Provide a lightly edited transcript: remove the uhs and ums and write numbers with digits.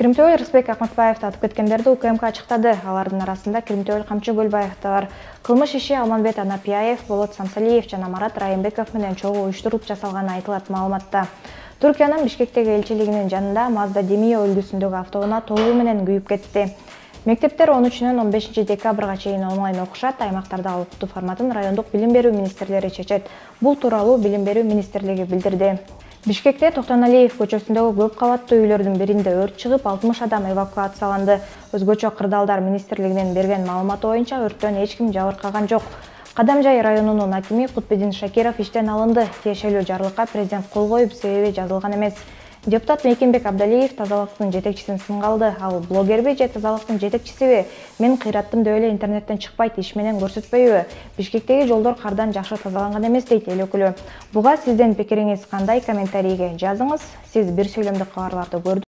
Киримтөбөл Рысбек Акматбаев атып кеткендерди УКМК ачыктады. Алардын арасында Киримтөбөл Камчы Көлбаев да бар. Кылмыш иши Алмамбет Анапияев, Болот Самсалиев жана Марат Райымбеков менен чогуу уюштуруп жасалганы айтылат маалыматта. Түркиянын Бишкектеги элчилигинин жанында Мазда Демия өлкөсүндөгү автоунаа толугу менен күйүп кетти. Мектептер 13-нөн 15 декабрга чейин онлайн окушат, аймактардагы окутуу форматын райондук билим берүү министрлери чечет. Бул тууралуу Билим берүү министрлиги билдирди. Бишкекте Токтоналиев көчөсүндөгү көп кабаттуу үйлөрдүн биринде өрт чыгып, 60 адам эвакуацияланды. Өзгөчө Кырдаалдар министрлигинин берген маалыматы боюнча өрттөн эч ким жабыркаган жок. Кадамжай районунун акими Кутбедин Шакиров иштен алынды. Тиешелүү жарлыкка президент кол коюп, себеби жазылган эмес. Депутат Мекенбек Абдалиев тазалыктын жетекчисин сынга алды. Ал блогерби же тазалыктын жетекчисиби? Мен кыйраттым деп эле интернеттен чыкпайт, иш менен көрсөтпөйбү? Бишкектеги жолдор кардан жакшы тазаланган эмес дейт эл өкүлү. Буга сиздин пикириңиз кандай? Комментарийге жазыңыз. Сиз бир сөйлөмдүк кабарларды көрдүңүз.